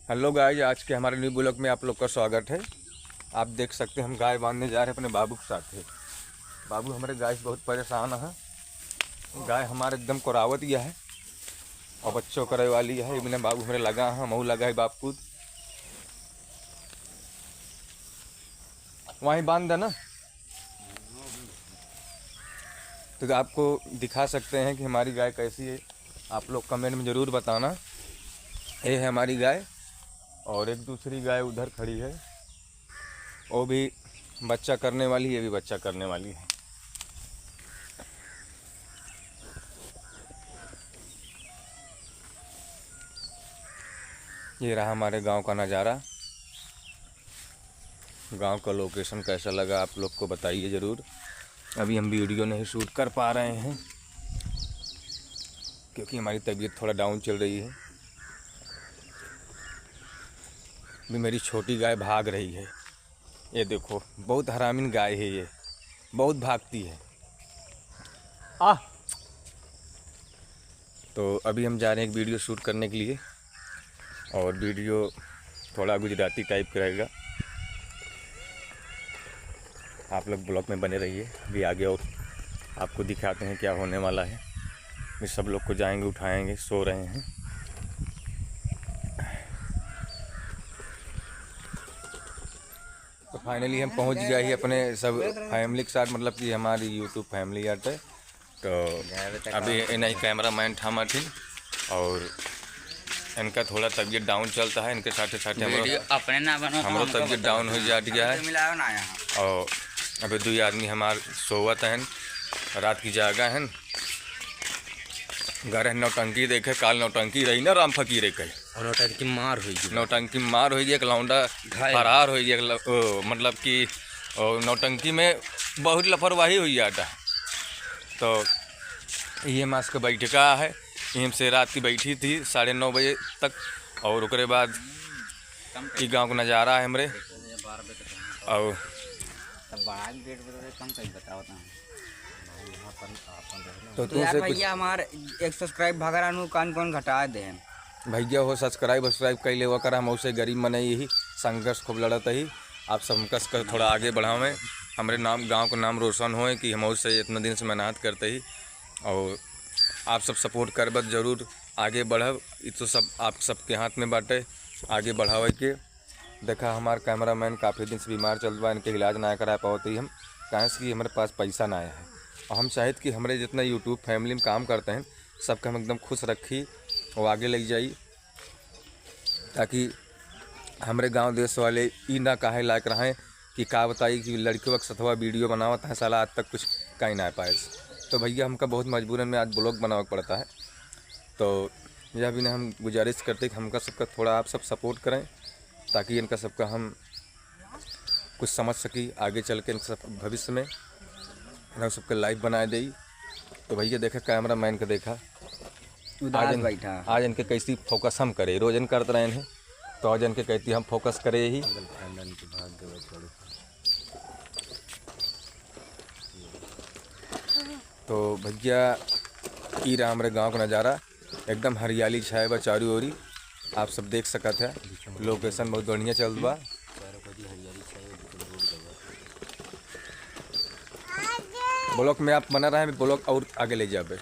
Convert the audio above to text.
Hello guys, आज के हमारे न्यू ब्लॉग में आप लोग का स्वागत है। आप देख सकते हैं हम गाय बांधने जा रहे हैं अपने बाबू के साथ है। बाबू हमारे गाय से बहुत परेशान है। गाय हमारे एकदम कोरावत गया है और बच्चों करे वाली है। इन्हें बाबू हमारे लगा है, महू लगा है बापू। वहीं बांध देना तो आपको दिखा सकते हैं कि हमारी गाय कैसी है। आप लोग कमेंट में ज़रूर बताना। ये है हमारी गाय और एक दूसरी गाय उधर खड़ी है, वो भी बच्चा करने वाली है, ये भी बच्चा करने वाली है। ये रहा हमारे गांव का नज़ारा। गांव का लोकेशन कैसा लगा आप लोग को बताइए ज़रूर। अभी हम वीडियो नहीं शूट कर पा रहे हैं क्योंकि हमारी तबीयत थोड़ा डाउन चल रही है। भी मेरी छोटी गाय भाग रही है, ये देखो बहुत हरामीन गाय है, ये बहुत भागती है। तो अभी हम जा रहे हैं एक वीडियो शूट करने के लिए और वीडियो थोड़ा गुजराती टाइप का रहेगा। आप लोग ब्लॉग में बने रहिए। अभी आगे और आपको दिखाते हैं क्या होने वाला है। भी सब लोग को जाएंगे, उठाएंगे, सो रहे हैं। तो फाइनली हम पहुंच गए ही अपने सब फैमिली के साथ, मतलब कि हमारी यूट्यूब फैमिली आते। तो अभी इन्हीं कैमरा मैन ठामा थी और इनका थोड़ा तबीयत डाउन चलता है। इनके साथ साथ हमारा तबीयत डाउन हो जा गया है। और अभी 2 आदमी हमारे सोवत हैं, रात की जागा हैं। घर नौटंकी देखे, काल नौटंकी रही ना राम फकीर के, और नौटंकी मार हो गई। एक लौंडा फरार हो गया, मतलब कि नौटंकी में बहुत लापरवाही हुई जाता है। तो ये मास का बैठका है, यहीं से रात की बैठी थी 9:30 बजे तक। और उसके बाद ये गांव का नज़ारा है हमारे। और तो यार भैया हमारे 1 सब्सक्राइब भगरा नु कौन घटा दे भैया हो सब्सक्राइब कर ले कर। हम उसे गरीब मने यही संघर्ष खूब लड़त ही। आप सब कस कर थोड़ा आगे बढ़ावें, हमारे नाम गांव का नाम रोशन हो कि हम उससे इतना दिन से मेहनत करते ही। और आप सब सपोर्ट करबत ज़रूर आगे बढ़ब। ये तो सब आप सबके हाथ में बाटे आगे बढ़ावे के। देखा हमारे कैमरा मैन काफ़ी दिन से बीमार चल रहा है, इनके इलाज ना करा पाते ही हम, कहाँ से कि हमारे पास पैसा ना आया है। और हम चाहते कि हमारे जितना यूट्यूब फैमिली में काम करते हैं सबका हम एकदम खुश रखी और आगे ले जाई, ताकि हमारे गांव देश वाले ई ना काहे लायक रहें कि का बताई कि लड़कियों का सतवा वीडियो बनावत है साला, आज तक कुछ कहीं ना पाए। तो भैया हमका बहुत मजबूरन में आज ब्लॉग बनाना पड़ता है। तो यह भी हम गुजारिश करते कि हमका सबका थोड़ा आप सब सपोर्ट करें, ताकि इनका सबका हम कुछ समझ सकी आगे चल के इनका सब भविष्य में हम सबके लाइव बनाए दे। तो भैया देखा कैमरा मैन का देखा आज इनके कैसी फोकस हम करे, रोज इन करते रहे हैं। तो आज इनके कहती हम फोकस करे ही। तो भैया ई रहा हमारे गांव का नज़ारा, एकदम हरियाली छाए बा चारों ओरी। आप सब देख सकत है, लोकेशन बहुत बढ़िया चल बा। ब्लॉक में आप बना रहे हैं, ब्लॉक और आगे ले जाए।